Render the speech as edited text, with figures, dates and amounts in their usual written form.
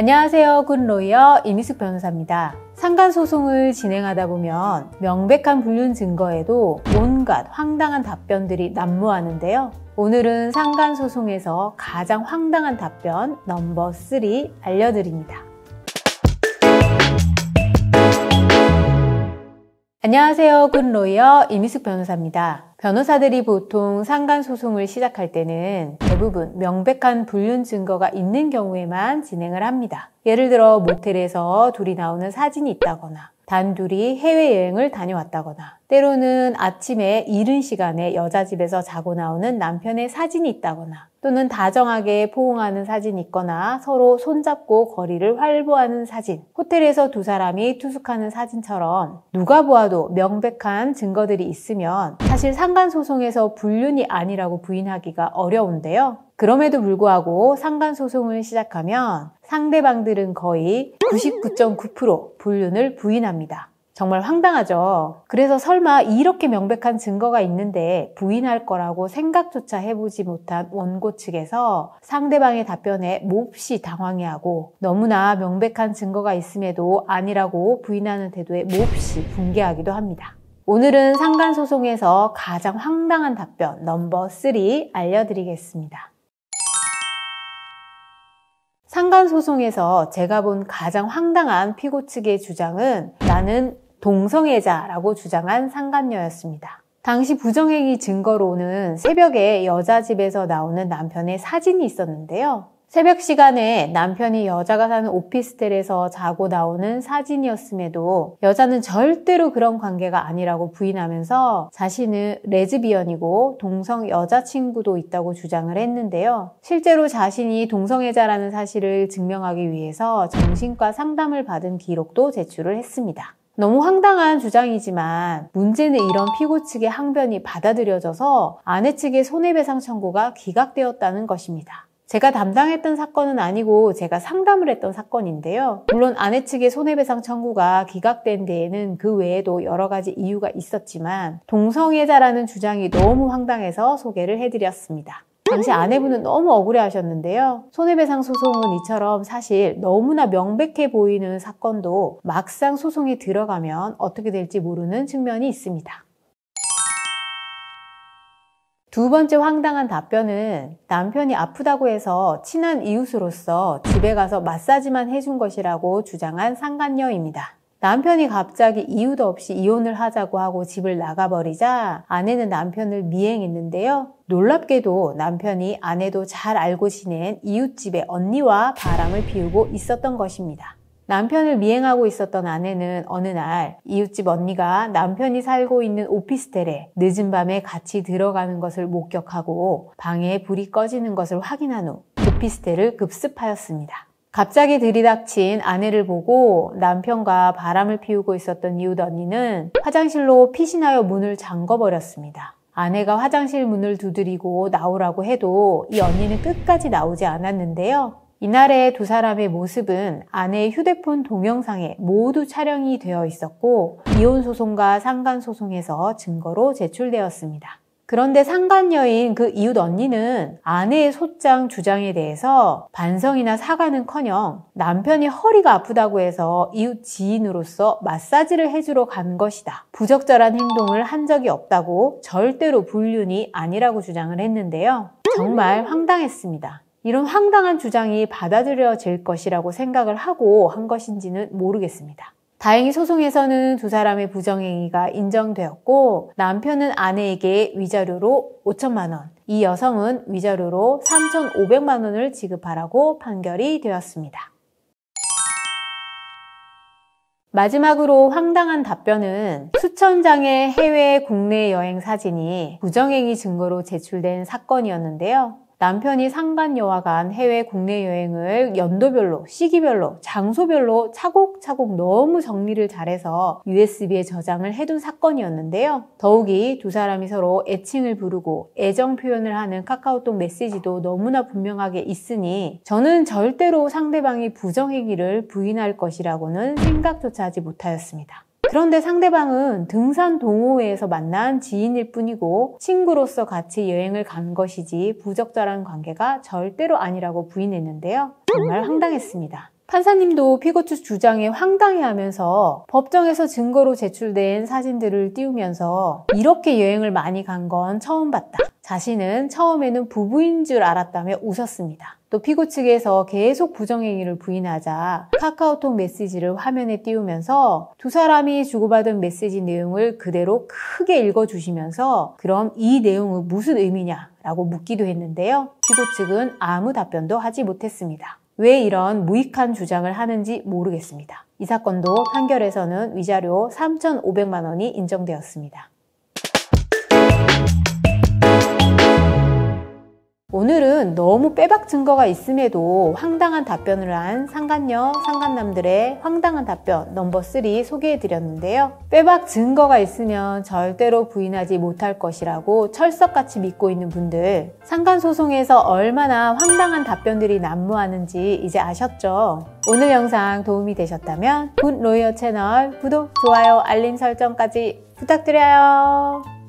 안녕하세요. 굿로이어 이미숙 변호사입니다. 상간소송을 진행하다 보면 명백한 불륜 증거에도 온갖 황당한 답변들이 난무하는데요. 오늘은 상간소송에서 가장 황당한 답변 넘버 3 알려드립니다. 안녕하세요. 굿로이어 이미숙 변호사입니다. 변호사들이 보통 상간소송을 시작할 때는 대부분 명백한 불륜 증거가 있는 경우에만 진행을 합니다. 예를 들어 모텔에서 둘이 나오는 사진이 있다거나 단둘이 해외여행을 다녀왔다거나 때로는 아침에 이른 시간에 여자 집에서 자고 나오는 남편의 사진이 있다거나 또는 다정하게 포옹하는 사진이 있거나 서로 손잡고 거리를 활보하는 사진, 호텔에서 두 사람이 투숙하는 사진처럼 누가 보아도 명백한 증거들이 있으면 사실 상간소송에서 불륜이 아니라고 부인하기가 어려운데요. 그럼에도 불구하고 상간소송을 시작하면 상대방들은 거의 99.9% 불륜을 부인합니다. 정말 황당하죠. 그래서 설마 이렇게 명백한 증거가 있는데 부인할 거라고 생각조차 해보지 못한 원고 측에서 상대방의 답변에 몹시 당황해하고 너무나 명백한 증거가 있음에도 아니라고 부인하는 태도에 몹시 분개하기도 합니다. 오늘은 상간소송에서 가장 황당한 답변 넘버 3 알려드리겠습니다. 상간소송에서 제가 본 가장 황당한 피고 측의 주장은 나는 동성애자라고 주장한 상간녀였습니다. 당시 부정행위 증거로는 새벽에 여자 집에서 나오는 남편의 사진이 있었는데요. 새벽 시간에 남편이 여자가 사는 오피스텔에서 자고 나오는 사진이었음에도 여자는 절대로 그런 관계가 아니라고 부인하면서 자신은 레즈비언이고 동성 여자친구도 있다고 주장을 했는데요. 실제로 자신이 동성애자라는 사실을 증명하기 위해서 정신과 상담을 받은 기록도 제출을 했습니다. 너무 황당한 주장이지만 문제는 이런 피고 측의 항변이 받아들여져서 아내 측의 손해배상 청구가 기각되었다는 것입니다. 제가 담당했던 사건은 아니고 제가 상담을 했던 사건인데요. 물론 아내 측의 손해배상 청구가 기각된 데에는 그 외에도 여러 가지 이유가 있었지만 동성애자라는 주장이 너무 황당해서 소개를 해드렸습니다. 당시 아내분은 너무 억울해하셨는데요. 손해배상 소송은 이처럼 사실 너무나 명백해 보이는 사건도 막상 소송에 들어가면 어떻게 될지 모르는 측면이 있습니다. 두 번째 황당한 답변은 남편이 아프다고 해서 친한 이웃으로서 집에 가서 마사지만 해준 것이라고 주장한 상간녀입니다. 남편이 갑자기 이유도 없이 이혼을 하자고 하고 집을 나가버리자 아내는 남편을 미행했는데요. 놀랍게도 남편이 아내도 잘 알고 지낸 이웃집의 언니와 바람을 피우고 있었던 것입니다. 남편을 미행하고 있었던 아내는 어느 날 이웃집 언니가 남편이 살고 있는 오피스텔에 늦은 밤에 같이 들어가는 것을 목격하고 방에 불이 꺼지는 것을 확인한 후 오피스텔을 급습하였습니다. 갑자기 들이닥친 아내를 보고 남편과 바람을 피우고 있었던 이웃 언니는 화장실로 피신하여 문을 잠궈버렸습니다. 아내가 화장실 문을 두드리고 나오라고 해도 이 언니는 끝까지 나오지 않았는데요. 이날의 두 사람의 모습은 아내의 휴대폰 동영상에 모두 촬영이 되어 있었고 이혼 소송과 상간 소송에서 증거로 제출되었습니다. 그런데 상간녀인 그 이웃 언니는 아내의 소장 주장에 대해서 반성이나 사과는커녕 남편이 허리가 아프다고 해서 이웃 지인으로서 마사지를 해주러 간 것이다. 부적절한 행동을 한 적이 없다고 절대로 불륜이 아니라고 주장을 했는데요. 정말 황당했습니다. 이런 황당한 주장이 받아들여질 것이라고 생각을 하고 한 것인지는 모르겠습니다. 다행히 소송에서는 두 사람의 부정행위가 인정되었고 남편은 아내에게 위자료로 5천만 원, 이 여성은 위자료로 3,500만 원을 지급하라고 판결이 되었습니다. 마지막으로 황당한 답변은 수천 장의 해외 국내 여행 사진이 부정행위 증거로 제출된 사건이었는데요. 남편이 상간녀와 간 해외 국내 여행을 연도별로, 시기별로, 장소별로 차곡차곡 너무 정리를 잘해서 USB에 저장을 해둔 사건이었는데요. 더욱이 두 사람이 서로 애칭을 부르고 애정 표현을 하는 카카오톡 메시지도 너무나 분명하게 있으니 저는 절대로 상대방이 부정행위를 부인할 것이라고는 생각조차 하지 못하였습니다. 그런데 상대방은 등산 동호회에서 만난 지인일 뿐이고 친구로서 같이 여행을 간 것이지 부적절한 관계가 절대로 아니라고 부인했는데요. 정말 황당했습니다. 판사님도 피고 측 주장에 황당해하면서 법정에서 증거로 제출된 사진들을 띄우면서 이렇게 여행을 많이 간 건 처음 봤다. 자신은 처음에는 부부인 줄 알았다며 웃었습니다. 또 피고 측에서 계속 부정행위를 부인하자 카카오톡 메시지를 화면에 띄우면서 두 사람이 주고받은 메시지 내용을 그대로 크게 읽어주시면서 그럼 이 내용은 무슨 의미냐라고 묻기도 했는데요. 피고 측은 아무 답변도 하지 못했습니다. 왜 이런 무익한 주장을 하는지 모르겠습니다. 이 사건도 판결에서는 위자료 3,500만 원이 인정되었습니다. 오늘은 너무 빼박 증거가 있음에도 황당한 답변을 한 상간녀, 상간남들의 황당한 답변 넘버 3 소개해드렸는데요. 빼박 증거가 있으면 절대로 부인하지 못할 것이라고 철석같이 믿고 있는 분들, 상간소송에서 얼마나 황당한 답변들이 난무하는지 이제 아셨죠? 오늘 영상 도움이 되셨다면 굿로이어 채널 구독, 좋아요, 알림 설정까지 부탁드려요.